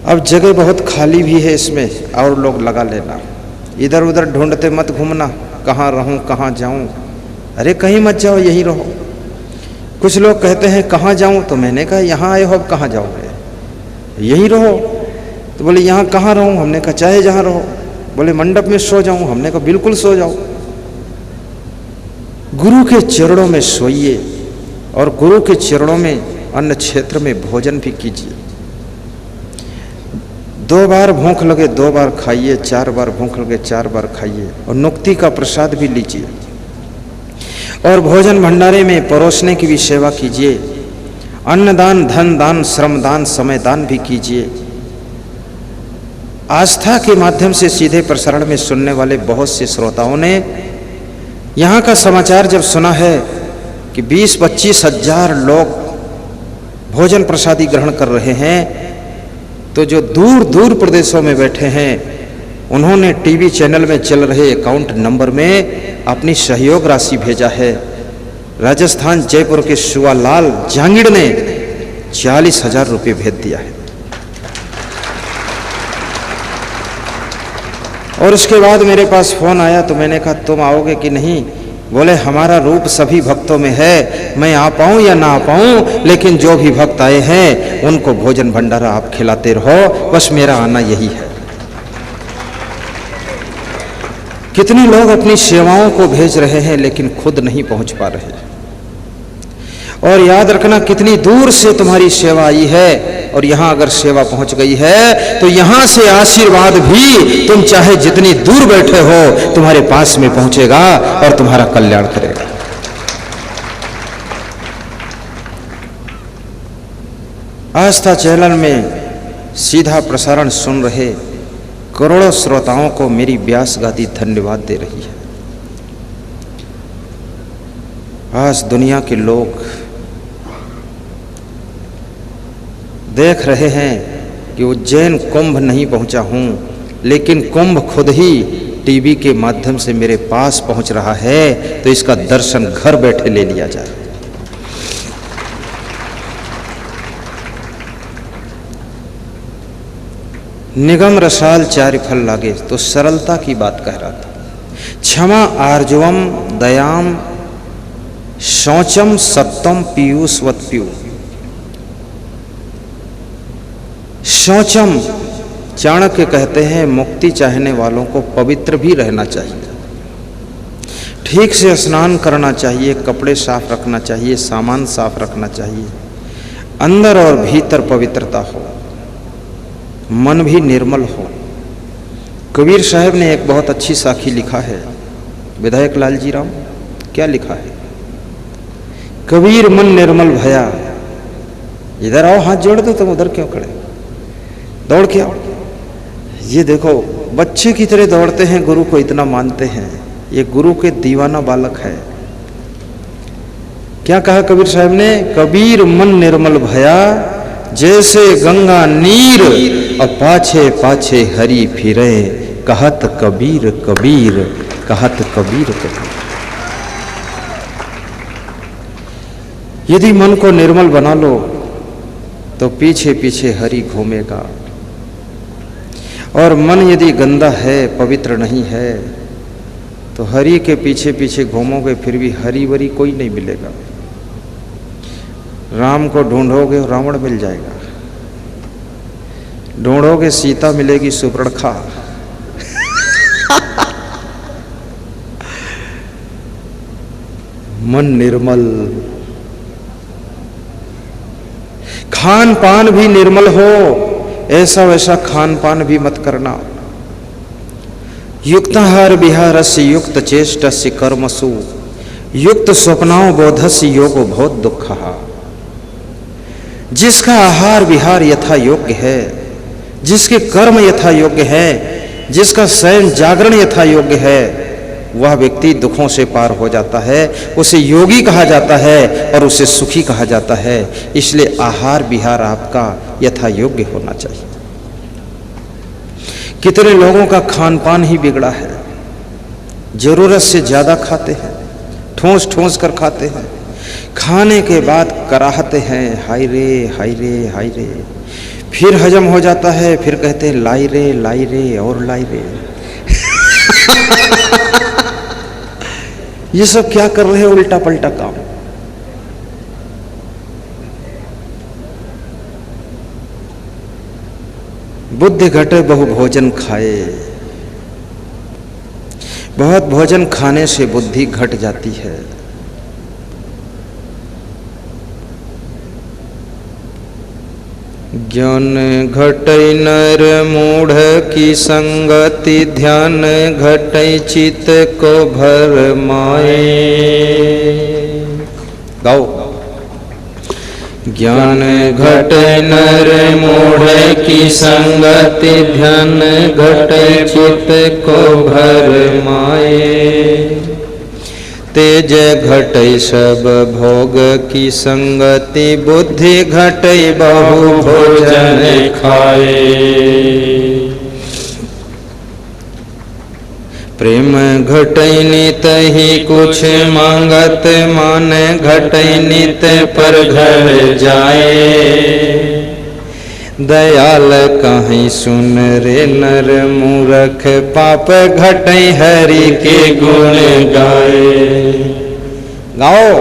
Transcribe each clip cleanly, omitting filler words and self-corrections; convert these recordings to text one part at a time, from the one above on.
अब जगह बहुत खाली भी है इसमें, और लोग लगा लेना। इधर उधर ढूंढते मत घूमना, कहाँ रहूं कहाँ जाऊं। अरे कहीं मत जाओ, यहीं रहो। कुछ लोग कहते हैं कहाँ जाऊं, तो मैंने कहा यहाँ आए हो अब कहाँ जाओगे, यहीं रहो। तो बोले यहाँ कहाँ रहूं, हमने कहा चाहे जहाँ रहो। बोले मंडप में सो जाऊं, हमने कहा बिल्कुल सो जाओ। गुरु के चरणों में सोइए और गुरु के चरणों में अन्न क्षेत्र में भोजन भी कीजिए। 2 बार भूख लगे 2 बार खाइए, 4 बार भूख लगे 4 बार खाइए, और नुक्ति का प्रसाद भी लीजिए। और भोजन भंडारे में परोसने की भी सेवा कीजिए। अन्नदान, धन दान, श्रम दान, समय दान भी कीजिए। आस्था के माध्यम से सीधे प्रसारण में सुनने वाले बहुत से श्रोताओं ने यहाँ का समाचार जब सुना है कि 20-25 हजार लोग भोजन प्रसादी ग्रहण कर रहे हैं, तो जो दूर दूर प्रदेशों में बैठे हैं उन्होंने टीवी चैनल में चल रहे अकाउंट नंबर में अपनी सहयोग राशि भेजा है। राजस्थान जयपुर के शिवालाल जांगिड़ ने 40,000 रुपये भेज दिया है। और उसके बाद मेरे पास फोन आया तो मैंने कहा तुम आओगे कि नहीं? बोले हमारा रूप सभी भक्तों में है, मैं आ पाऊं या ना आ पाऊं, लेकिन जो भी भक्त आए हैं उनको भोजन भंडारा आप खिलाते रहो, बस मेरा आना यही है। कितने लोग अपनी सेवाओं को भेज रहे हैं लेकिन खुद नहीं पहुंच पा रहे। और याद रखना कितनी दूर से तुम्हारी सेवा आई है, और यहां अगर सेवा पहुंच गई है तो यहां से आशीर्वाद भी तुम चाहे जितनी दूर बैठे हो तुम्हारे पास में पहुंचेगा और तुम्हारा कल्याण करेगा। आस्था चैनल में सीधा प्रसारण सुन रहे करोड़ों श्रोताओं को मेरी व्यास गादी धन्यवाद दे रही है। आज दुनिया के लोग देख रहे हैं कि उज्जैन कुंभ नहीं पहुंचा हूं, लेकिन कुंभ खुद ही टीवी के माध्यम से मेरे पास पहुंच रहा है, तो इसका दर्शन घर बैठे ले लिया जाए। निगम रसाल 4 फल लागे, तो सरलता की बात कह रहा था। क्षमा आर्जवम दयाम शौचम सत्वम पीयूषवत पीयू। शौचम, चाणक्य कहते हैं मुक्ति चाहने वालों को पवित्र भी रहना चाहिए, ठीक से स्नान करना चाहिए, कपड़े साफ रखना चाहिए, सामान साफ रखना चाहिए, अंदर और भीतर पवित्रता हो, मन भी निर्मल हो। कबीर साहब ने एक बहुत अच्छी साखी लिखा है, विधायक लालजी राम, क्या लिखा है? कबीर मन निर्मल भया। इधर आओ, हाथ जोड़ दो, तुम उधर क्यों खड़े, दौड़ के आओ। ये देखो बच्चे की तरह दौड़ते हैं, गुरु को इतना मानते हैं, ये गुरु के दीवाना बालक है। क्या कहा कबीर साहब ने? कबीर मन निर्मल भया जैसे गंगा नीर, और पाछे पाछे हरि फिरे, कहत कबीर कबीर, कहत कबीर कबीर। यदि मन को निर्मल बना लो तो पीछे पीछे हरि घूमेगा, और मन यदि गंदा है, पवित्र नहीं है, तो हरि के पीछे पीछे घूमोगे फिर भी हरि वरी कोई नहीं मिलेगा। राम को ढूंढोगे रावण मिल जाएगा, ढूंढोगे सीता मिलेगी सुपर्णखा। मन निर्मल, खान पान भी निर्मल हो, ऐसा वैसा खान पान भी मत करना। युक्ताहार विहारस्य युक्त चेष्टस्य कर्मसु, युक्त स्वप्नाओ बोधस्य योगो बहुत दुःखः। जिसका आहार विहार यथा योग्य है, जिसके कर्म यथा योग्य है, जिसका शयन जागरण यथा योग्य है, वह व्यक्ति दुखों से पार हो जाता है, उसे योगी कहा जाता है और उसे सुखी कहा जाता है। इसलिए आहार विहार आपका यथा योग्य होना चाहिए। कितने लोगों का खान पान ही बिगड़ा है, जरूरत से ज्यादा खाते हैं, ठोंस ठोंस कर खाते हैं, खाने के बाद कराहते हैं, हाय रे हाय रे हाय रे। फिर हजम हो जाता है, फिर कहते हैं लाई रे और लाई रे। ये सब क्या कर रहे हैं, उल्टा पलटा काम। बुद्धि घटे बहु भोजन खाए। बहुत भोजन खाने से बुद्धि घट जाती है। ज्ञान घटै नर मूढ़ की संगति, ध्यान घटै चित को भर माए। गाओ। ज्ञान घटै नर मूढ़ की संगति, ध्यान घटै चित को भर माए। तेज घटै सब भोग की संगति, बुद्धि घटै बहु भोजन खाए। प्रेम घटै नित ही कुछ मांगत, मान घटै नित पर घर जाए। दयाल कहीं सुन रे नर मूरख, पाप घटै हरि के गुण गाए। गाओ।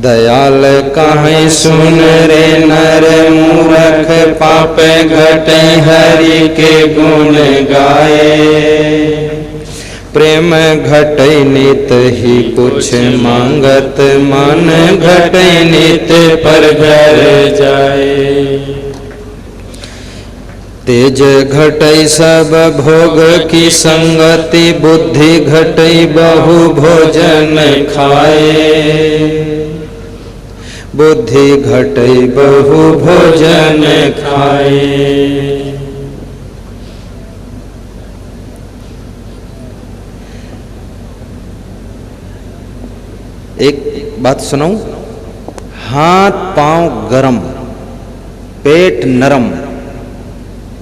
दयाल कहीं सुन रे नर मूरख, पाप घटै हरि के गुण गाए। प्रेम घटै नित ही कुछ मांगत, मन घटै नित पर घर जाए। तेज घटै सब भोग की संगति, बुद्धि घटै बहु भोजन खाए। बुद्धि घटै बहु भोजन खाए। एक बात सुनाऊं, हाथ पांव गरम, पेट नरम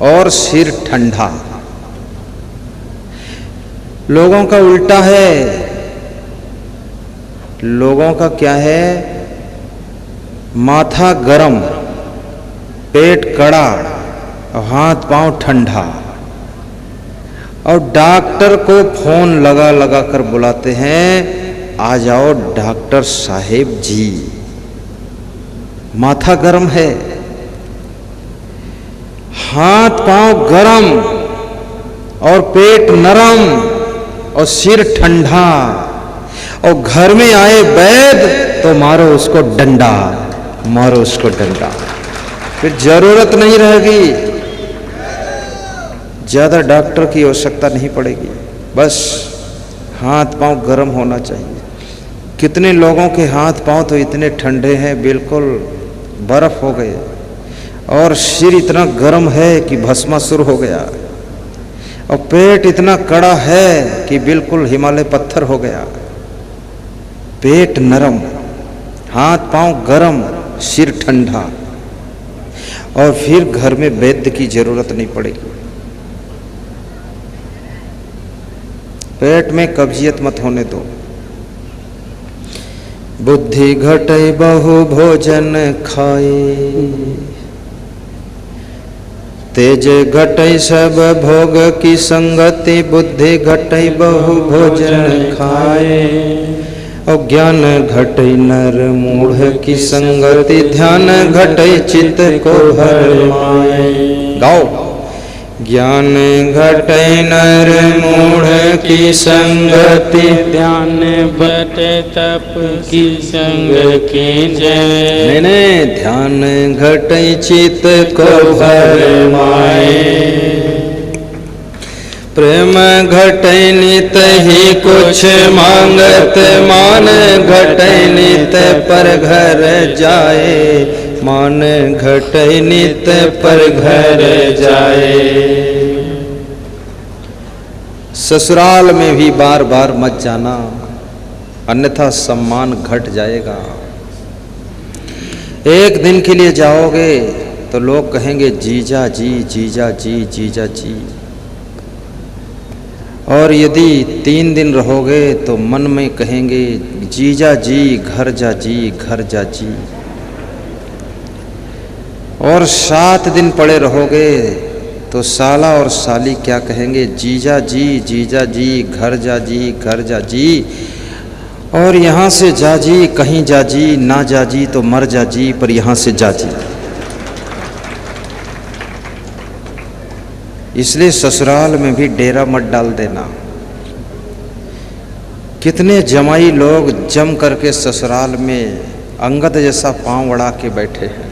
और सिर ठंडा। लोगों का उल्टा है। लोगों का क्या है, माथा गरम, पेट कड़ा और हाथ पांव ठंडा। और डॉक्टर को फोन लगा लगा कर बुलाते हैं, आ जाओ डॉक्टर साहेब जी। माथा गरम है, हाथ पांव गरम और पेट नरम और सिर ठंडा। और घर में आए वैद तो मारो उसको डंडा, मारो उसको डंडा। फिर जरूरत नहीं रहेगी, ज्यादा डॉक्टर की आवश्यकता नहीं पड़ेगी। बस हाथ पांव गर्म होना चाहिए। कितने लोगों के हाथ पांव तो इतने ठंडे हैं, बिल्कुल बर्फ हो गए, और सिर इतना गर्म है कि भस्मासुर हो गया, और पेट इतना कड़ा है कि बिल्कुल हिमालय पत्थर हो गया। पेट नरम, हाथ पांव गरम, सिर ठंडा, और फिर घर में वैद्य की जरूरत नहीं पड़ेगी। पेट में कब्जियत मत होने दो। बुद्धि घटै बहु भोजन खाए। तेज घटै सब भोग की संगति, बुद्धि घटै बहु भोजन खाए। और ज्ञान घटै नर मूढ़ की संगति, ध्यान घटै चित्त को भर माए। गाओ। ज्ञान घटै नर मूढ़ की संगति, ध्यान घटै तप की संग कीजै। नहीं, ध्यान घटै चित्त को भर माए। प्रेम घटै नित ही कुछ मांगत, मान घटै नित पर घर जाए। मान घटै नित पर घर जाए। ससुराल में भी बार बार मत जाना, अन्यथा सम्मान घट जाएगा। एक दिन के लिए जाओगे तो लोग कहेंगे जीजा जी, जीजा जी, जीजा जी। और यदि 3 दिन रहोगे तो मन में कहेंगे जीजा जी, घर जा जी, घर जा जी। और 7 दिन पड़े रहोगे तो साला और साली क्या कहेंगे, जीजा जी घर जा जी, घर जा जी, और यहाँ से जा जी, कहीं जा जी, ना जा जी तो मर जा जी, पर यहाँ से जा जी। इसलिए ससुराल में भी डेरा मत डाल देना। कितने जमाई लोग जम करके ससुराल में अंगद जैसा पांव अड़ा के बैठे हैं।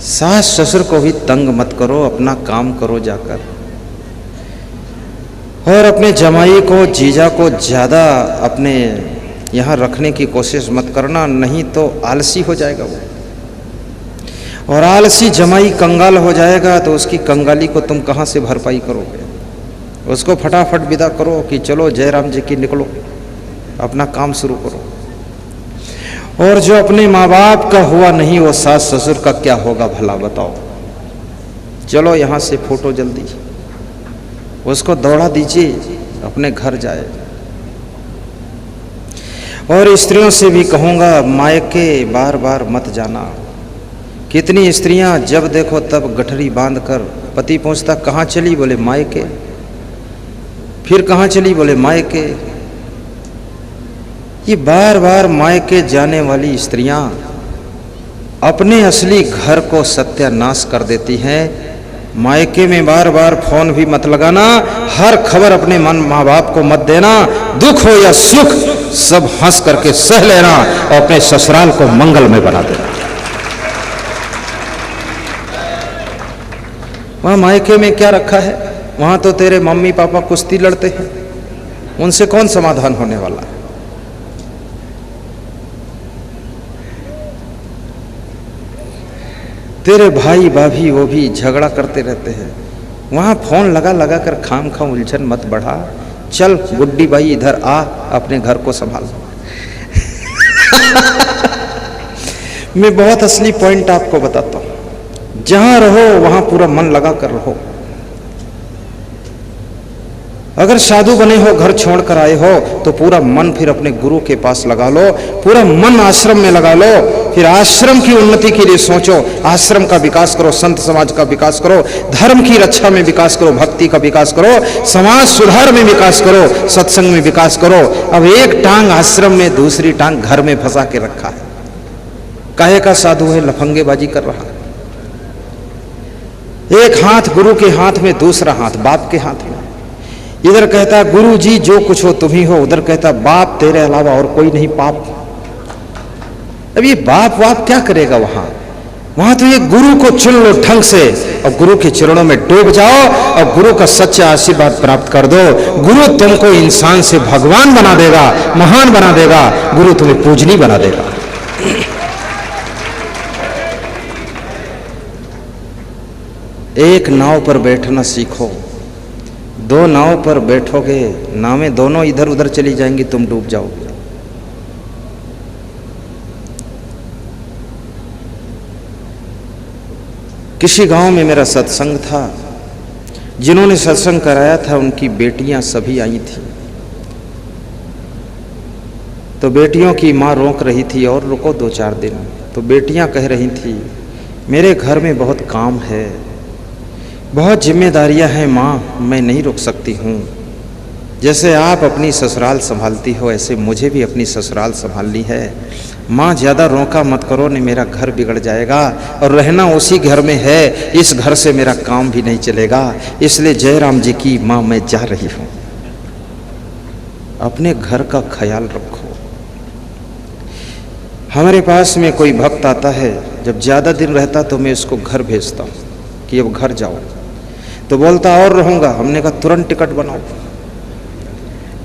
सास ससुर को भी तंग मत करो, अपना काम करो जाकर, और अपने जमाई को, जीजा को ज़्यादा अपने यहाँ रखने की कोशिश मत करना, नहीं तो आलसी हो जाएगा वो, और आलसी जमाई कंगाल हो जाएगा तो उसकी कंगाली को तुम कहाँ से भरपाई करोगे। उसको फटाफट विदा करो कि चलो जयराम जी की निकलो, अपना काम शुरू करो। और जो अपने माँ बाप का हुआ नहीं वो सास ससुर का क्या होगा भला बताओ। चलो यहाँ से फोटो जल्दी, उसको दौड़ा दीजिए, अपने घर जाए। और स्त्रियों से भी कहूँगा, मायके बार बार मत जाना। कितनी स्त्रियां जब देखो तब गठरी बांधकर, पति पहुंचता कहाँ चली, बोले मायके, फिर कहाँ चली, बोले मायके। ये बार बार मायके जाने वाली स्त्रियां अपने असली घर को सत्यानाश कर देती हैं। मायके में बार बार फोन भी मत लगाना, हर खबर अपने माँ बाप को मत देना, दुख हो या सुख सब हंस करके सह लेना और अपने ससुराल को मंगलमय बना देना। वहां मायके में क्या रखा है, वहां तो तेरे मम्मी पापा कुश्ती लड़ते हैं, उनसे कौन समाधान होने वाला है। तेरे भाई भाभी वो भी झगड़ा करते रहते हैं, वहां फोन लगा लगा कर खाम खाम उलझन मत बढ़ा। चल गुड्डी भाई इधर आ, अपने घर को संभाल। मैं बहुत असली पॉइंट आपको बताता हूं, जहां रहो वहां पूरा मन लगा कर रहो। अगर साधु बने हो, घर छोड़कर आए हो, तो पूरा मन फिर अपने गुरु के पास लगा लो, पूरा मन आश्रम में लगा लो, फिर आश्रम की उन्नति के लिए सोचो, आश्रम का विकास करो, संत समाज का विकास करो, धर्म की रक्षा में विकास करो, भक्ति का विकास करो, समाज सुधार में विकास करो, सत्संग में विकास करो। अब एक टांग आश्रम में, दूसरी टांग घर में फंसा के रखा है। काहे का साधु है, लफंगेबाजी कर रहा है। एक हाथ गुरु के हाथ में, दूसरा हाथ बाप के हाथ में। इधर कहता गुरु जी जो कुछ हो तुम ही हो, उधर कहता बाप तेरे अलावा और कोई नहीं पाप। अब ये बाप वाप क्या करेगा वहां तो ये गुरु को चुन लो ढंग से और गुरु के चरणों में डूब जाओ और गुरु का सच्चा आशीर्वाद प्राप्त कर दो। गुरु तुमको इंसान से भगवान बना देगा, महान बना देगा, गुरु तुम्हें पूजनी बना देगा। एक नाव पर बैठना सीखो, दो नाव पर बैठोगे, नावें दोनों इधर उधर चली जाएंगी, तुम डूब जाओगे। किसी गांव में मेरा सत्संग था, जिन्होंने सत्संग कराया था उनकी बेटियां सभी आई थी। तो बेटियों की माँ रोक रही थी और रुको 2-4 दिन। तो बेटियां कह रही थी मेरे घर में बहुत काम है, बहुत जिम्मेदारियां हैं माँ, मैं नहीं रुक सकती हूँ। जैसे आप अपनी ससुराल संभालती हो ऐसे मुझे भी अपनी ससुराल संभालनी है। माँ ज़्यादा रोका मत करो, नहीं मेरा घर बिगड़ जाएगा और रहना उसी घर में है, इस घर से मेरा काम भी नहीं चलेगा। इसलिए जयराम जी की माँ मैं जा रही हूँ, अपने घर का ख्याल रखो। हमारे पास में कोई भक्त आता है, जब ज़्यादा दिन रहता तो मैं उसको घर भेजता हूँ कि अब घर जाओ। तो बोलता और रहूँगा, हमने कहा तुरंत टिकट बनाओ।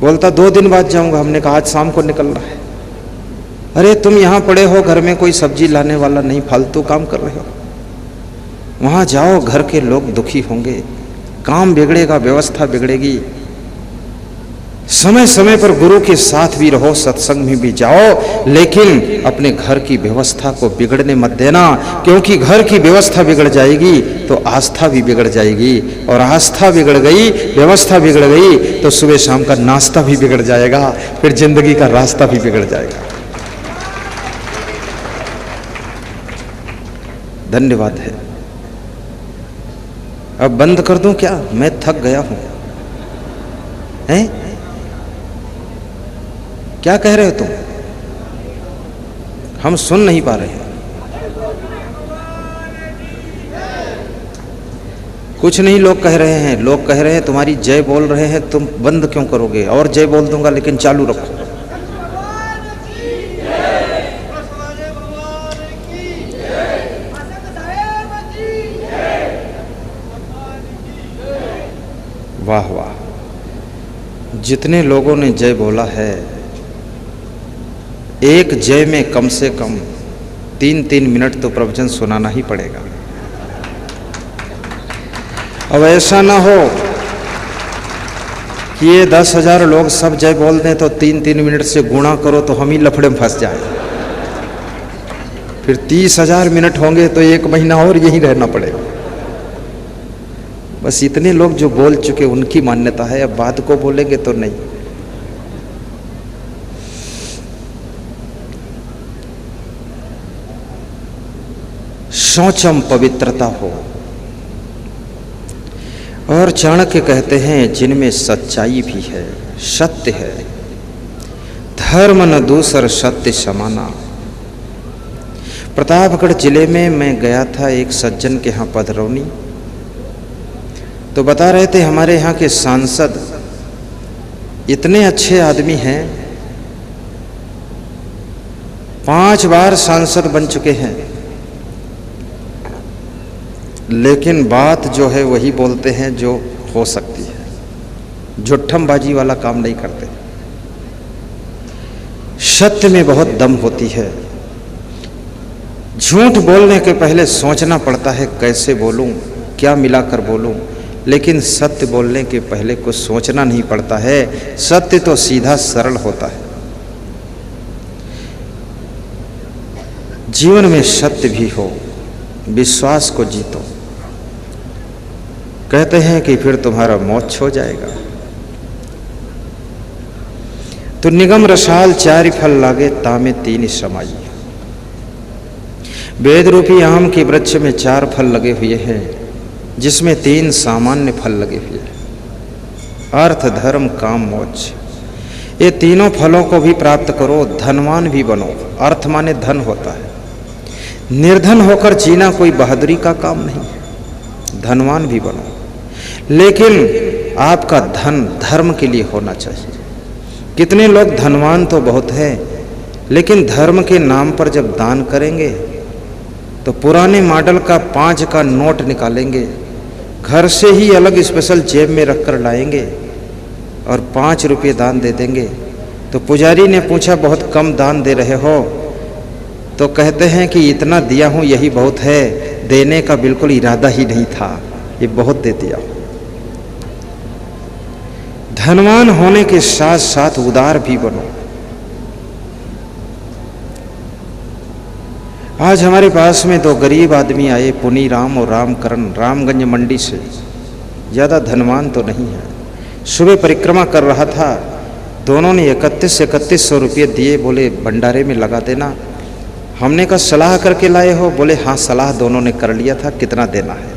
बोलता 2 दिन बाद जाऊँगा, हमने कहा आज शाम को निकलना है। अरे तुम यहाँ पड़े हो, घर में कोई सब्जी लाने वाला नहीं, फालतू काम कर रहे हो। वहाँ जाओ, घर के लोग दुखी होंगे, काम बिगड़ेगा, व्यवस्था बिगड़ेगी। समय समय पर गुरु के साथ भी रहो, सत्संग में भी जाओ, लेकिन अपने घर की व्यवस्था को बिगड़ने मत देना, क्योंकि घर की व्यवस्था बिगड़ जाएगी तो आस्था भी बिगड़ जाएगी, और आस्था बिगड़ गई, व्यवस्था बिगड़ गई तो सुबह शाम का नाश्ता भी बिगड़ जाएगा, फिर जिंदगी का रास्ता भी बिगड़ जाएगा। धन्यवाद है। अब बंद कर दूं क्या? मैं थक गया हूं। हैं? क्या कह रहे हो तुम? हम सुन नहीं पा रहे हैं। कुछ नहीं, लोग कह रहे हैं, लोग कह रहे हैं तुम्हारी जय बोल रहे हैं, तुम बंद क्यों करोगे? और जय बोल दूंगा, लेकिन चालू रखो। वाह वाह, जितने लोगों ने जय बोला है, एक जय में कम से कम 3-3 मिनट तो प्रवचन सुनाना ही पड़ेगा। अब ऐसा ना हो कि ये 10,000 लोग सब जय बोल दें तो 3-3 मिनट से गुणा करो तो हम ही लफड़े में फंस जाए। फिर 30,000 मिनट होंगे तो 1 महीना और यहीं रहना पड़ेगा। बस इतने लोग जो बोल चुके उनकी मान्यता है, अब बाद को बोलेंगे तो नहीं। शौचम पवित्रता हो। और चाणक्य कहते हैं जिनमें सच्चाई भी है, सत्य है, धर्म न दूसर सत्य समाना। प्रतापगढ़ जिले में मैं गया था एक सज्जन के यहाँ पधरौनी, तो बता रहे थे हमारे यहाँ के सांसद इतने अच्छे आदमी हैं, 5 बार सांसद बन चुके हैं, लेकिन बात जो है वही बोलते हैं जो हो सकती है, झुट्ठमबाजी वाला काम नहीं करते। सत्य में बहुत दम होती है। झूठ बोलने के पहले सोचना पड़ता है कैसे बोलूं, क्या मिलाकर बोलूं, लेकिन सत्य बोलने के पहले कुछ सोचना नहीं पड़ता है। सत्य तो सीधा सरल होता है। जीवन में सत्य भी हो, विश्वास को जीतो। कहते हैं कि फिर तुम्हारा मोक्ष हो जाएगा। तो निगम रसाल 4 फल लागे, तामे 3 समाई। वेद रूपी आम के वृक्ष में 4 फल लगे हुए हैं, जिसमें 3 सामान्य फल लगे हुए हैं, अर्थ, धर्म, काम, मोक्ष। ये तीनों फलों को भी प्राप्त करो, धनवान भी बनो। अर्थ माने धन होता है। निर्धन होकर जीना कोई बहादुरी का काम नहीं है, धनवान भी बनो, लेकिन आपका धन धर्म के लिए होना चाहिए। कितने लोग धनवान तो बहुत हैं, लेकिन धर्म के नाम पर जब दान करेंगे तो पुराने मॉडल का 5 का नोट निकालेंगे, घर से ही अलग स्पेशल जेब में रख कर लाएंगे और 5 रुपये दान दे देंगे। तो पुजारी ने पूछा बहुत कम दान दे रहे हो? तो कहते हैं कि इतना दिया हूँ यही बहुत है, देने का बिल्कुल इरादा ही नहीं था, ये बहुत दे दिया। धनवान होने के साथ साथ उदार भी बनो। आज हमारे पास में 2 गरीब आदमी आए, पुनीराम और रामकरण, रामगंज मंडी से। ज़्यादा धनवान तो नहीं है। सुबह परिक्रमा कर रहा था, दोनों ने 3100 रुपये दिए, बोले भंडारे में लगा देना। हमने कहा सलाह करके लाए हो? बोले हाँ, सलाह दोनों ने कर लिया था, कितना देना है?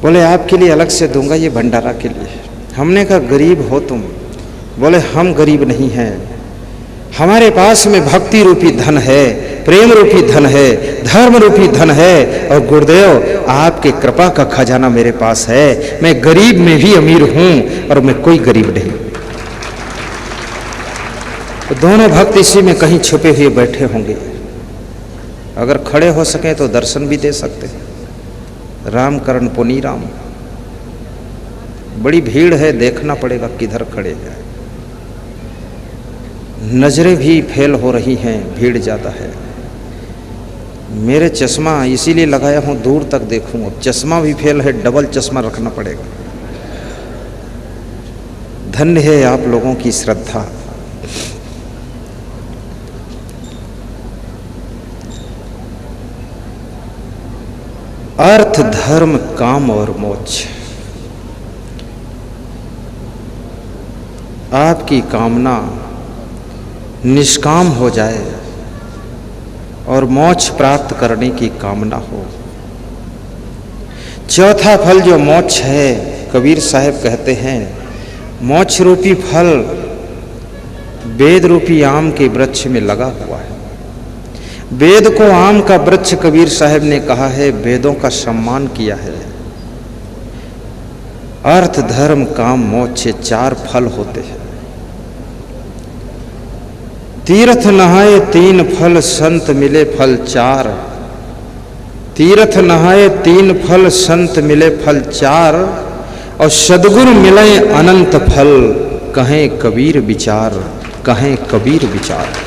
बोले आपके लिए अलग से दूंगा, ये भंडारा के लिए। हमने कहा गरीब हो तुम? बोले हम गरीब नहीं हैं, हमारे पास में भक्ति रूपी धन है, प्रेम रूपी धन है, धर्म रूपी धन है, और गुरुदेव आपके कृपा का खजाना मेरे पास है। मैं गरीब में भी अमीर हूं और मैं कोई गरीब नहीं। तो दोनों भक्त इसी में कहीं छुपे हुए बैठे होंगे। अगर खड़े हो सके तो दर्शन भी दे सकते हैं। रामकरण, पुनीराम, बड़ी भीड़ है, देखना पड़ेगा किधर खड़े हैं। नजरें भी फेल हो रही हैं, भीड़ ज़्यादा है। मेरे चश्मा इसीलिए लगाया हूँ दूर तक देखूँ, चश्मा भी फेल है, डबल चश्मा रखना पड़ेगा। धन्य है आप लोगों की श्रद्धा। अर्थ, धर्म, काम और मोक्ष। आपकी कामना निष्काम हो जाए और मोक्ष प्राप्त करने की कामना हो। चौथा फल जो मोक्ष है, कबीर साहब कहते हैं मोक्ष रूपी फल वेद रूपी आम के वृक्ष में लगा हुआ है। वेद को आम का वृक्ष कबीर साहब ने कहा है, वेदों का सम्मान किया है। अर्थ धर्म काम मोक्ष 4 फल होते हैं। तीर्थ नहाए 3 फल, संत मिले फल 4। तीर्थ नहाए 3 फल, संत मिले फल 4, और सद्गुरु मिले अनंत फल, कहें कबीर विचार, कहें कबीर विचार।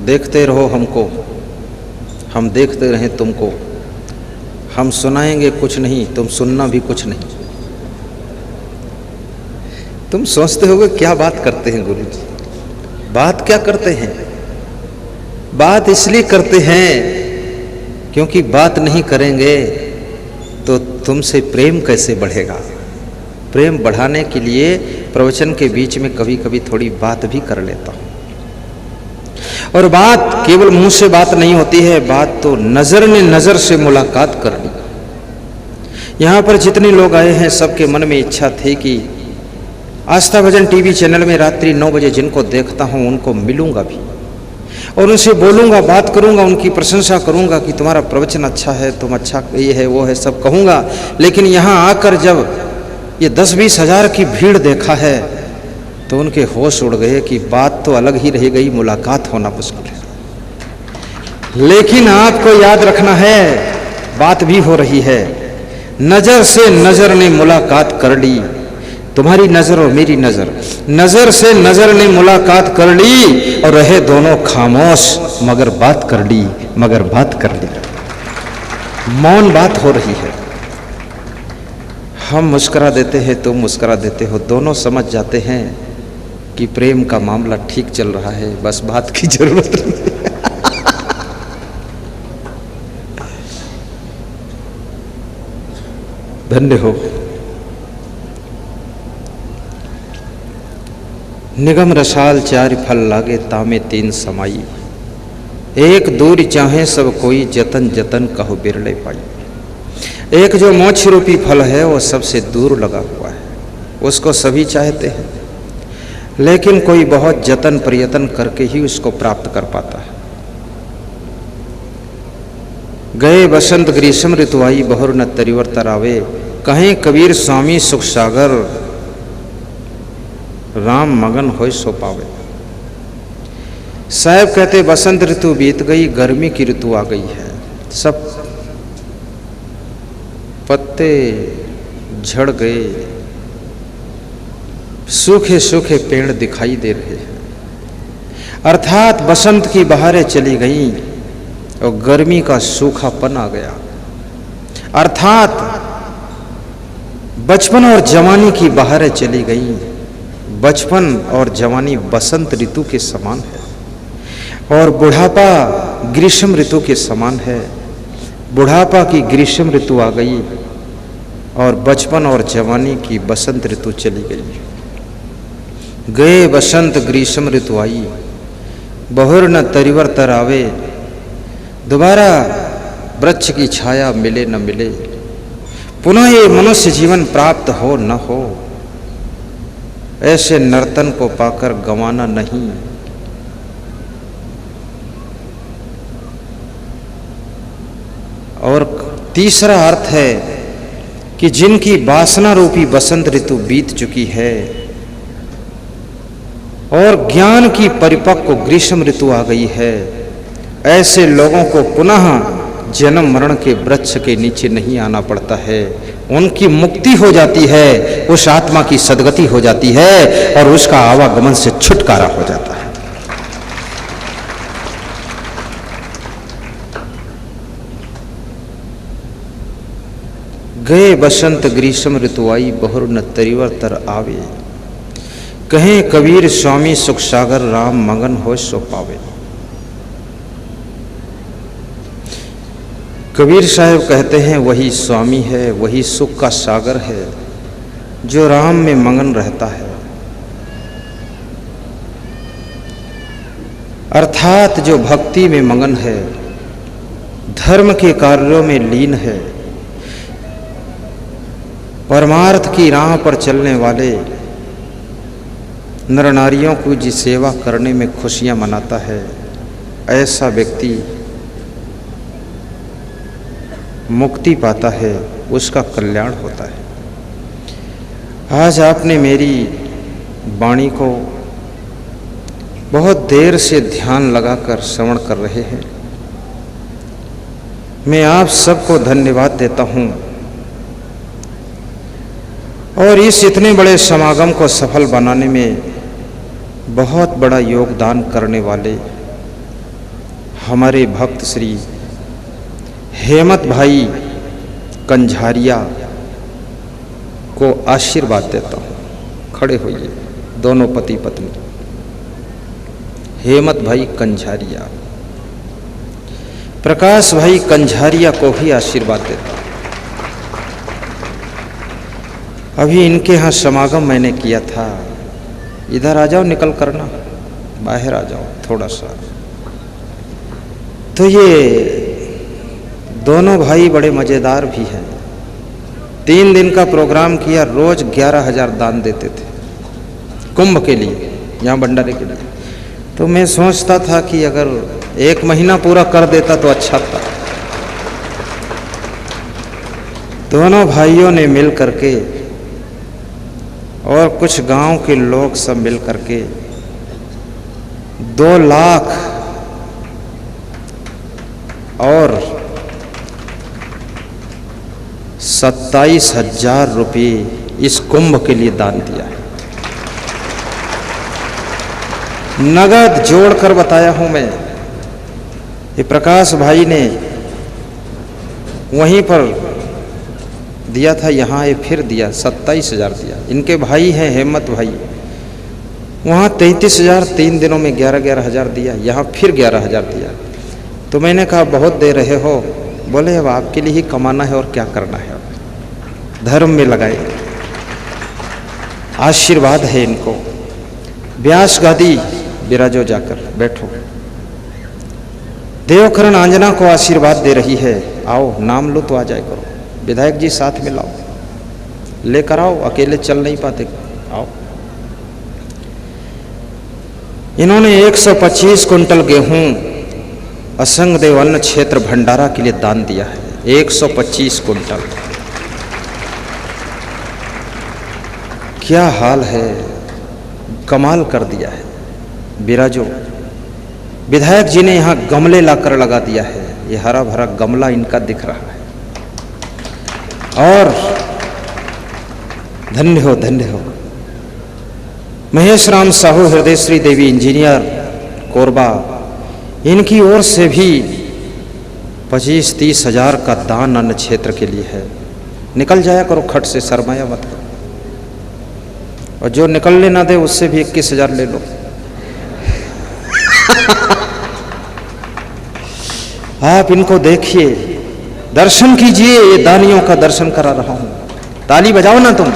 देखते रहो हमको, हम देखते रहें तुमको। हम सुनाएंगे कुछ नहीं, तुम सुनना भी कुछ नहीं। तुम सोचते होगे क्या बात करते हैं गुरु जी। बात क्या करते हैं? बात इसलिए करते हैं क्योंकि बात नहीं करेंगे तो तुमसे प्रेम कैसे बढ़ेगा। प्रेम बढ़ाने के लिए प्रवचन के बीच में कभी कभी थोड़ी बात भी कर लेता हूं। और बात केवल मुंह से बात नहीं होती है, बात तो नजर ने नजर से मुलाकात करनी। यहां पर जितने लोग आए हैं सबके मन में इच्छा थी कि आस्था भजन टीवी चैनल में रात्रि 9 बजे जिनको देखता हूं उनको मिलूंगा भी और उनसे बोलूंगा, बात करूंगा, उनकी प्रशंसा करूंगा कि तुम्हारा प्रवचन अच्छा है, तुम अच्छा, ये है वो है, सब कहूंगा। लेकिन यहां आकर जब ये 10-20 हजार की भीड़ देखा है तो उनके होश उड़ गए कि बात तो अलग ही रह गई, मुलाकात होना मुश्किल है। लेकिन आपको याद रखना है बात भी हो रही है। नजर से नजर ने मुलाकात कर ली, तुम्हारी नजर और मेरी नजर, नजर से नजर ने मुलाकात कर ली और रहे दोनों खामोश, मगर बात कर ली, मगर बात कर ली। मौन बात हो रही है। हम मुस्कुरा देते हैं, तुम मुस्कुरा देते हो, दोनों समझ जाते हैं कि प्रेम का मामला ठीक चल रहा है, बस बात की जरूरत नहीं। धन्य हो। निगम रसाल 4 फल लागे, तामे 3 समाई। एक दूर चाहे सब कोई, जतन जतन कहो बिरले पाई। एक जो मोक्ष रूपी फल है वो सबसे दूर लगा हुआ है, उसको सभी चाहते हैं, लेकिन कोई बहुत जतन प्रयत्न करके ही उसको प्राप्त कर पाता है। गए बसंत ग्रीष्म ऋतु आई, बहुर न तरिवर तरावे, कहें कबीर स्वामी सुख सागर, राम मगन होय सो पावे। साहब कहते बसंत ऋतु बीत गई, गर्मी की ऋतु आ गई है, सब पत्ते झड़ गए, सूखे सूखे पेड़ दिखाई दे रहे हैं। अर्थात बसंत की बहारें चली गई और गर्मी का सूखापन आ गया। अर्थात बचपन और जवानी की बहारें चली गई। बचपन और जवानी बसंत ऋतु के समान है और बुढ़ापा ग्रीष्म ऋतु के समान है। बुढ़ापा की ग्रीष्म ऋतु आ गई और बचपन और जवानी की बसंत ऋतु चली गई। गए बसंत ग्रीष्म ऋतु आई, बहुर न तरिवर तरावे, दोबारा वृक्ष की छाया मिले न मिले, पुनः ये मनुष्य जीवन प्राप्त हो न हो, ऐसे नर्तन को पाकर गंवाना नहीं। और तीसरा अर्थ है कि जिनकी वासना रूपी बसंत ऋतु बीत चुकी है और ज्ञान की परिपक्व ग्रीष्म ऋतु आ गई है, ऐसे लोगों को पुनः जन्म मरण के वृक्ष के नीचे नहीं आना पड़ता है। उनकी मुक्ति हो जाती है, उस आत्मा की सद्गति हो जाती है और उसका आवागमन से छुटकारा हो जाता है। गए बसंत ग्रीष्म ऋतु आई, बहुर न तरिवर तर आवे, कहें कबीर स्वामी सुख सागर राम मगन हो सो पावे। कबीर साहब कहते हैं वही स्वामी है, वही सुख का सागर है जो राम में मगन रहता है। अर्थात जो भक्ति में मगन है, धर्म के कार्यों में लीन है, परमार्थ की राह पर चलने वाले नर नारियों को जी सेवा करने में खुशियां मनाता है, ऐसा व्यक्ति मुक्ति पाता है, उसका कल्याण होता है। आज आपने मेरी वाणी को बहुत देर से ध्यान लगाकर श्रवण कर रहे हैं। मैं आप सबको धन्यवाद देता हूं और इस इतने बड़े समागम को सफल बनाने में बहुत बड़ा योगदान करने वाले हमारे भक्त श्री हेमत भाई कंझारिया को आशीर्वाद देता हूं। खड़े होइए दोनों पति पत्नी। हेमत भाई कंझारिया, प्रकाश भाई कंझारिया को भी आशीर्वाद देता हूं। अभी इनके यहाँ समागम मैंने किया था। इधर आ जाओ, निकल करना, बाहर आ जाओ थोड़ा सा। तो ये दोनों भाई बड़े मज़ेदार भी हैं। 3 दिन का प्रोग्राम किया, रोज 11,000 दान देते थे कुंभ के लिए, यहाँ भंडारे के लिए। तो मैं सोचता था कि अगर 1 महीना पूरा कर देता तो अच्छा था। दोनों भाइयों ने मिल करके और कुछ गांव के लोग सब मिल करके 2 लाख और 27,000 रुपये इस कुंभ के लिए दान दिया है। नगद जोड़कर बताया हूं मैं। ये प्रकाश भाई ने वहीं पर दिया था, यहाँ ये फिर दिया, 27,000 दिया। इनके भाई हैं हेमत भाई, वहाँ 33,000 3 दिनों में 11,000 दिया, यहाँ फिर 11,000 दिया। तो मैंने कहा बहुत दे रहे हो। बोले अब आपके लिए ही कमाना है और क्या करना है, धर्म में लगाए। आशीर्वाद है इनको। व्यास गादी विराजो, जाकर बैठो। देवकरण आंजना को आशीर्वाद दे रही है। आओ नाम लो तो आ जाए करो। विधायक जी साथ में लाओ, लेकर आओ, अकेले चल नहीं पाते, आओ। इन्होंने 125 कुंटल गेहूं असंग देव अन्न क्षेत्र भंडारा के लिए दान दिया है। 125 कुंटल, क्या हाल है, कमाल कर दिया है। विराजो। विधायक जी ने यहाँ गमले लाकर लगा दिया है। ये हरा भरा गमला इनका दिख रहा है। और धन्य हो, धन्य हो। महेश राम साहू हृदय श्री देवी इंजीनियर कोरबा, इनकी ओर से भी 25-30 हजार का दान अन्न क्षेत्र के लिए है। निकल जाया करो खट से, शर्माया मत करो। और जो निकलने ना दे उससे भी 21,000 ले लो। आप इनको देखिए, दर्शन कीजिए। ये दानियों का दर्शन करा रहा हूं। ताली बजाओ ना तुम।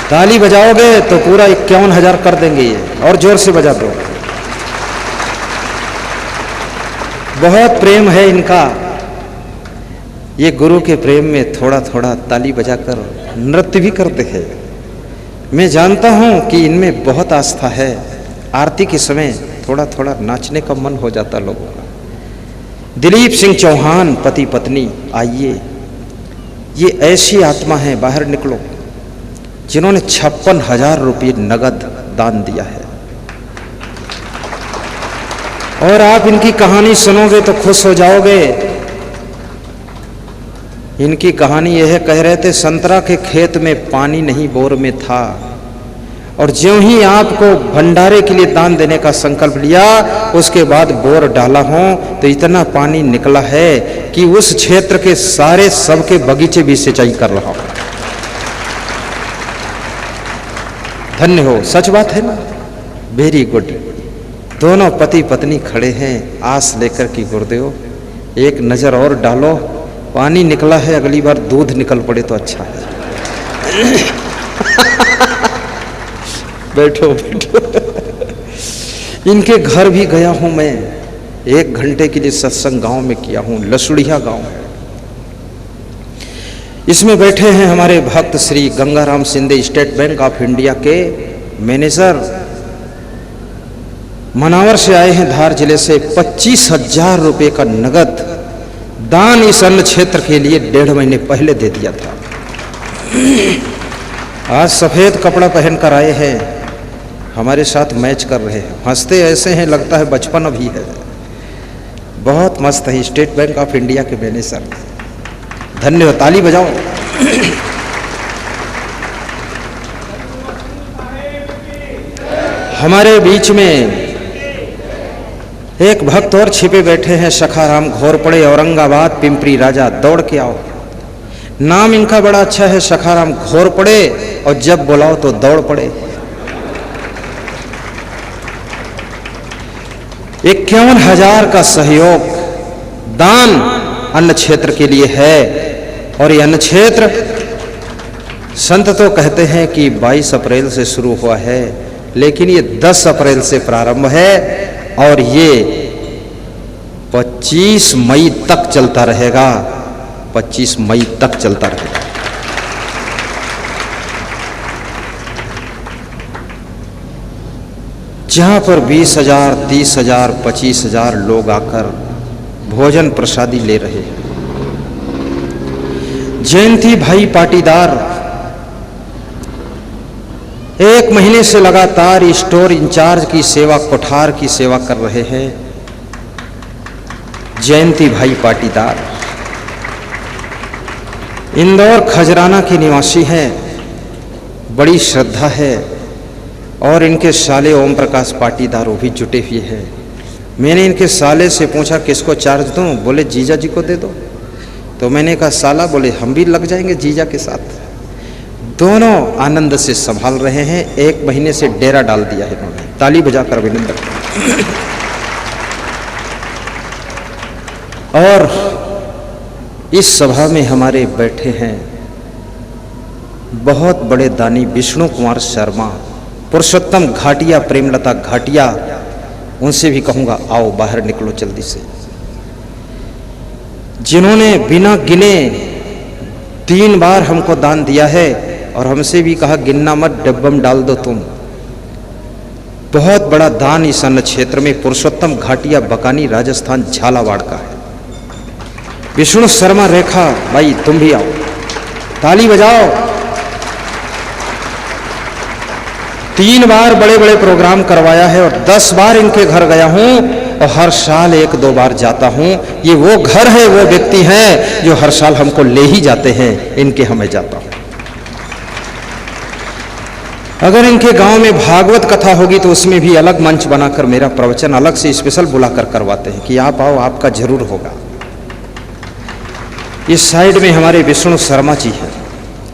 ताली बजाओगे तो पूरा 51,000 कर देंगे ये। और जोर से बजा दो। बहुत प्रेम है इनका। ये गुरु के प्रेम में थोड़ा थोड़ा ताली बजाकर नृत्य भी करते हैं। मैं जानता हूं कि इनमें बहुत आस्था है। आरती के समय थोड़ा थोड़ा नाचने का मन हो जाता लोगों का। दिलीप सिंह चौहान पति पत्नी, आइए। ये ऐसी आत्मा है, बाहर निकलो, जिन्होंने 56,000 रुपये नगद दान दिया है। और आप इनकी कहानी सुनोगे तो खुश हो जाओगे। इनकी कहानी यह है, कह रहे थे संतरा के खेत में पानी नहीं बोर में था, और ज्यों ही आपको भंडारे के लिए दान देने का संकल्प लिया, उसके बाद बोर डाला हो तो इतना पानी निकला है कि उस क्षेत्र के सारे सबके बगीचे भी सिंचाई कर रहा हो। धन्य हो, सच बात है ना, वेरी गुड। दोनों पति पत्नी खड़े हैं आस लेकर कि गुरुदेव एक नजर और डालो, पानी निकला है, अगली बार दूध निकल पड़े तो अच्छा है। बैठो बैठो। इनके घर भी गया हूं मैं, 1 घंटे के लिए सत्संग गांव में किया हूं, लसुड़िया गांव है। इसमें बैठे हैं हमारे भक्त Shri Gangaram Sindhe, state bank of India के मैनेजर, मनावर से आए हैं, धार जिले से। 25,000 रुपए का नगद दान इस अन्न क्षेत्र के लिए 1.5 महीने पहले दे दिया था। आज सफेद कपड़ा पहनकर आए हैं, हमारे साथ मैच कर रहे हैं, हंसते ऐसे हैं लगता है बचपन अभी है। बहुत मस्त है, स्टेट बैंक ऑफ इंडिया के मैनेजर। धन्यवाद, ताली बजाओ। हमारे बीच में एक भक्त और छिपे बैठे हैं, सखाराम घोरपड़े, औरंगाबाद पिंपरी राजा। दौड़ के आओ, नाम इनका बड़ा अच्छा है, सखाराम घोरपड़े, और जब बुलाओ तो दौड़ पड़े। 51,000 का सहयोग दान अन्न क्षेत्र के लिए है। और ये अन्न क्षेत्र संत तो कहते हैं कि 22 अप्रैल से शुरू हुआ है, लेकिन ये 10 अप्रैल से प्रारंभ है और ये 25 मई तक चलता रहेगा। 25 मई तक चलता रहेगा। जहां पर 20,000, 30,000, 25,000 लोग आकर भोजन प्रसादी ले रहे हैं। जयंती भाई पाटीदार 1 महीने से लगातार स्टोर इंचार्ज की सेवा, कोठार की सेवा कर रहे हैं। जयंती भाई पाटीदार इंदौर खजराना के निवासी हैं, बड़ी श्रद्धा है। और इनके साले ओम प्रकाश पाटीदार वो भी जुटे हुए हैं। मैंने इनके साले से पूछा किसको चार्ज दूं, बोले जीजा जी को दे दो। तो मैंने कहा साला, बोले हम भी लग जाएंगे जीजा के साथ। दोनों आनंद से संभाल रहे हैं। 1 महीने से डेरा डाल दिया है इन्होंने। ताली बजाकर अभिनंदन। और इस सभा में हमारे बैठे हैं बहुत बड़े दानी विष्णु कुमार शर्मा, पुरुषोत्तम घाटिया, प्रेमलता घाटिया। उनसे भी कहूंगा आओ बाहर निकलो जल्दी से, जिन्होंने बिना गिने 3 बार हमको दान दिया है और हमसे भी कहा गिनना मत, डब्बम डाल दो तुम। बहुत बड़ा दान इस अन्न क्षेत्र में। पुरुषोत्तम घाटिया, बकानी, राजस्थान, झालावाड़ का है। विष्णु शर्मा रेखा भाई, तुम भी आओ, ताली बजाओ। 3 बार बड़े बड़े प्रोग्राम करवाया है और 10 बार इनके घर गया हूं और हर साल 1-2 बार जाता हूं। ये वो घर है, वो व्यक्ति हैं जो हर साल हमको ले ही जाते हैं, इनके हमें जाता हूं। अगर इनके गांव में भागवत कथा होगी तो उसमें भी अलग मंच बनाकर मेरा प्रवचन अलग से स्पेशल बुलाकर करवाते हैं कि आप आओ, आपका जरूर होगा। इस साइड में हमारे विष्णु शर्मा जी हैं,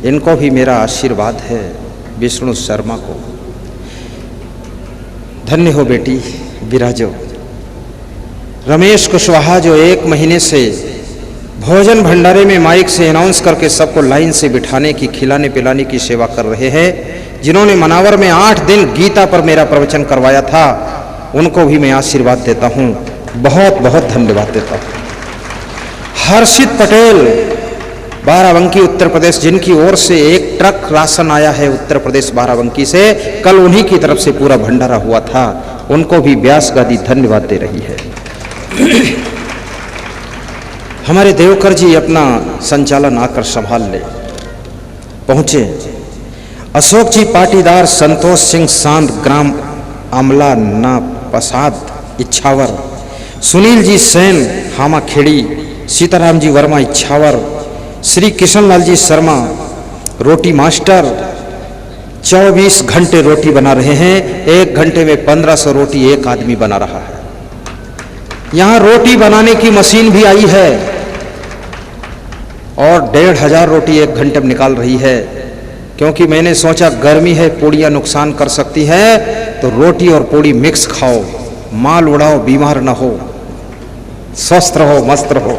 इनको भी मेरा आशीर्वाद है। विष्णु शर्मा को धन्य हो बेटी, विराजो। रमेश कुशवाहा जो 1 महीने से भोजन भंडारे में माइक से अनाउंस करके सबको लाइन से बिठाने की, खिलाने पिलाने की सेवा कर रहे हैं, जिन्होंने मनावर में 8 दिन गीता पर मेरा प्रवचन करवाया था, उनको भी मैं आशीर्वाद देता हूं, बहुत बहुत धन्यवाद देता हूं। हर्षित पटेल, बाराबंकी उत्तर प्रदेश, जिनकी ओर से 1 ट्रक राशन आया है उत्तर प्रदेश बाराबंकी से, कल उन्हीं की तरफ से पूरा भंडारा हुआ था, उनको भी व्यास गादी धन्यवाद दे रही है। हमारे देवकर जी अपना संचालन आकर संभाल ले पहुंचे। अशोक जी पाटीदार, संतोष सिंह सांद, ग्राम आमला ना प्रसाद, इच्छावर। सुनील जी सेन, हामा खेड़ी। सीताराम जी वर्मा, इच्छावर। श्री किशनलाल जी शर्मा, रोटी मास्टर। 24 घंटे रोटी बना रहे हैं। 1 घंटे में 1500 रोटी एक आदमी बना रहा है। यहाँ रोटी बनाने की मशीन भी आई है और 1,500 रोटी 1 घंटे में निकाल रही है। क्योंकि मैंने सोचा गर्मी है, पूड़ियाँ नुकसान कर सकती है, तो रोटी और पूड़ी मिक्स खाओ, माल उड़ाओ, बीमार ना हो, स्वस्थ रहो, मस्त रहो।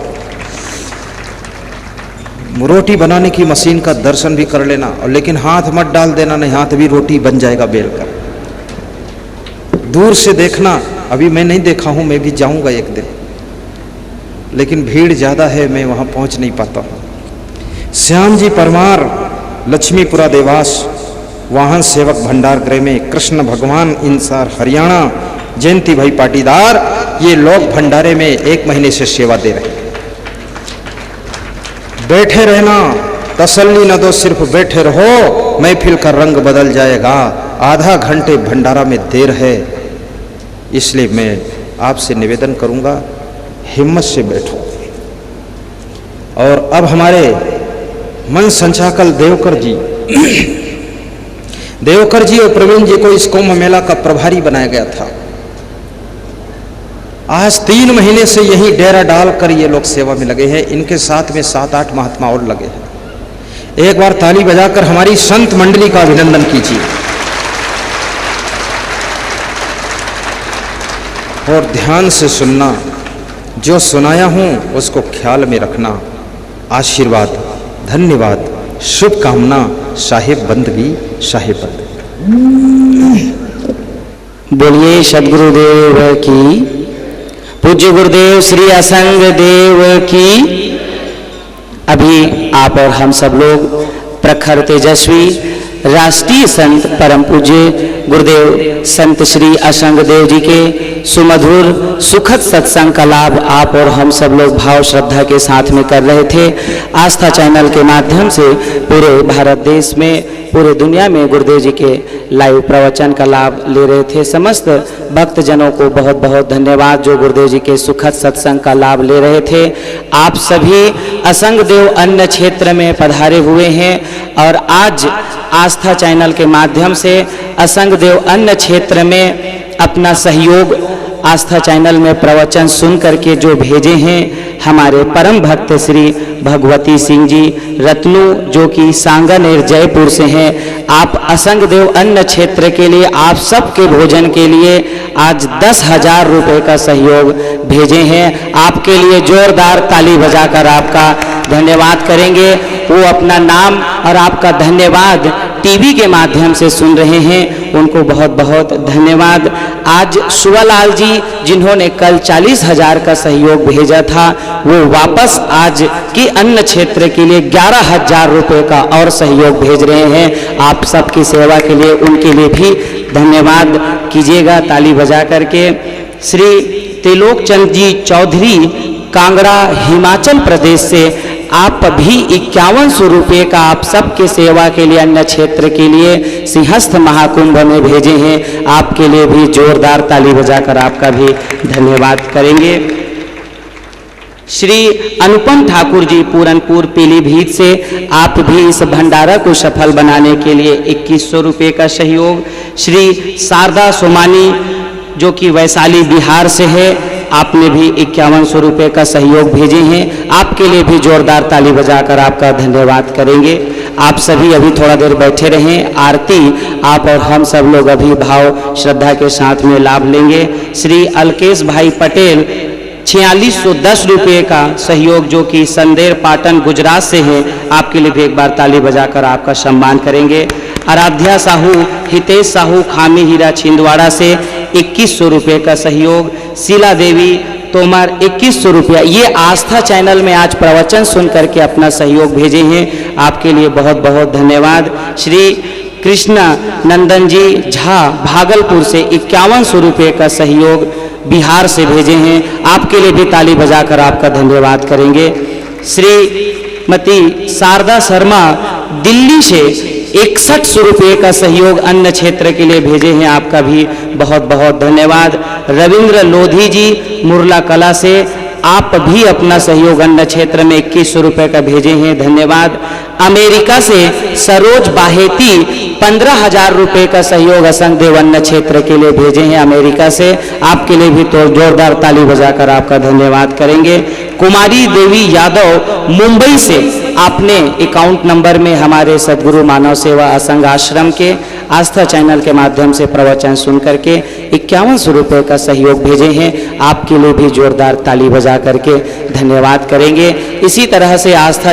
रोटी बनाने की मशीन का दर्शन भी कर लेना, और लेकिन हाथ मत डाल देना, नहीं हाथ भी रोटी बन जाएगा बेल कर। दूर से देखना, अभी मैं नहीं देखा हूँ, मैं भी जाऊँगा एक दिन, लेकिन भीड़ ज़्यादा है, मैं वहाँ पहुँच नहीं पाता हूँ। श्याम जी परमार, लक्ष्मीपुरा देवास, वाहन सेवक भंडार गृह में, कृष्ण भगवान इंसार हरियाणा, जयंती भाई पाटीदार, ये लोग भंडारे में 1 महीने से सेवा दे रहे हैं। बैठे रहना, तसल्ली न दो, सिर्फ बैठे रहो, महफिल का रंग बदल जाएगा। आधा घंटे भंडारा में देर है, इसलिए मैं आपसे निवेदन करूंगा, हिम्मत से बैठो। और अब हमारे मन संचालक देवकर जी और प्रवीण जी को इस कुंभ मेला का प्रभारी बनाया गया था। आज 3 महीने से यही डेरा डालकर ये लोग सेवा में लगे हैं। इनके साथ में 7-8 महात्मा और लगे हैं। एक बार ताली बजाकर हमारी संत मंडली का अभिनंदन कीजिए। और ध्यान से सुनना, जो सुनाया हूं उसको ख्याल में रखना। आशीर्वाद, धन्यवाद, शुभकामना, साहिब बंदगी, साहिब बंदगी। बोलिए सदगुरुदेव की, पूज्य गुरुदेव श्री असंग देव की। अभी आप और हम सब लोग प्रखर तेजस्वी राष्ट्रीय संत परम पूज्य गुरुदेव संत श्री असंग देव जी के सुमधुर सुखद सत्संग का लाभ आप और हम सब लोग भाव श्रद्धा के साथ में कर रहे थे। आस्था चैनल के माध्यम से पूरे भारत देश में, पूरे दुनिया में गुरुदेव जी के लाइव प्रवचन का लाभ ले रहे थे। समस्त भक्तजनों को बहुत बहुत धन्यवाद जो गुरुदेव जी के सुखद सत्संग का लाभ ले रहे थे। आप सभी असंग देव अन्य क्षेत्र में पधारे हुए हैं और आज आस्था चैनल के माध्यम से असंग देव अन्य क्षेत्र में अपना सहयोग आस्था चैनल में प्रवचन सुन करके जो भेजे हैं हमारे परम भक्त श्री भगवती सिंह जी रत्नू, जो कि सांगानेर जयपुर से हैं। आप असंग देव अन्न क्षेत्र के लिए आप सबके भोजन के लिए आज 10,000 रुपये का सहयोग भेजे हैं। आपके लिए जोरदार ताली बजाकर आपका धन्यवाद करेंगे। वो अपना नाम और आपका धन्यवाद टीवी के माध्यम से सुन रहे हैं, उनको बहुत बहुत धन्यवाद। आज सुवालाल जी जिन्होंने कल 40,000 का सहयोग भेजा था, वो वापस आज की अन्न क्षेत्र के लिए 11,000 रुपये का और सहयोग भेज रहे हैं। आप सबकी सेवा के लिए उनके लिए भी धन्यवाद कीजिएगा ताली बजा करके। श्री त्रिलोक चंद जी चौधरी कांगड़ा हिमाचल प्रदेश से आप भी 5100 रुपये का आप सबके सेवा के लिए अन्य क्षेत्र के लिए सिंहस्थ महाकुंभ में भेजे हैं। आपके लिए भी जोरदार ताली बजाकर आपका भी धन्यवाद करेंगे। श्री अनुपम ठाकुर जी पूरनपुर पीलीभीत से आप भी इस भंडारा को सफल बनाने के लिए 2100 रुपये का सहयोग। श्री शारदा सोमानी जो कि वैशाली बिहार से है, आपने भी 5100 रुपये का सहयोग भेजे हैं। आपके लिए भी जोरदार ताली बजाकर आपका धन्यवाद करेंगे। आप सभी अभी थोड़ा देर बैठे रहें, आरती आप और हम सब लोग अभी भाव श्रद्धा के साथ में लाभ लेंगे। श्री अलकेश भाई पटेल 4610 रुपये का सहयोग जो कि संदेर पाटन गुजरात से है, आपके लिए भी एक बार ताली बजाकर आपका सम्मान करेंगे। आराध्या साहू, हितेश साहू खामी हीरा छिंदवाड़ा से 2100 रुपये का सहयोग। शीला देवी तोमर 2100 रुपया, ये आस्था चैनल में आज प्रवचन सुन करके अपना सहयोग भेजे हैं, आपके लिए बहुत बहुत धन्यवाद। श्री कृष्णा नंदन जी झा भागलपुर से 5100 रुपये का सहयोग बिहार से भेजे हैं, आपके लिए भी ताली बजाकर आपका धन्यवाद करेंगे। श्रीमती शारदा शर्मा दिल्ली से 6100 रुपये का सहयोग अन्य क्षेत्र के लिए भेजे हैं, आपका भी बहुत बहुत धन्यवाद। रविंद्र लोधी जी मुरला कला से आप भी अपना सहयोग अन्य क्षेत्र में 2100 रुपये का भेजे हैं, धन्यवाद। अमेरिका से सरोज बाहेती 15,000 रुपये का सहयोग असंग देव अन्य क्षेत्र के लिए भेजे हैं अमेरिका से, आपके लिए भी तो जोरदार ताली बजाकर आपका धन्यवाद करेंगे। कुमारी देवी यादव मुंबई से आपने अकाउंट नंबर में हमारे सद्गुरु मानव सेवा असंग आश्रम के आस्था चैनल के माध्यम से प्रवचन सुन करके 5100 रुपये का सहयोग भेजे हैं, आपके लिए भी जोरदार ताली बजा करके धन्यवाद करेंगे। इसी तरह से आस्था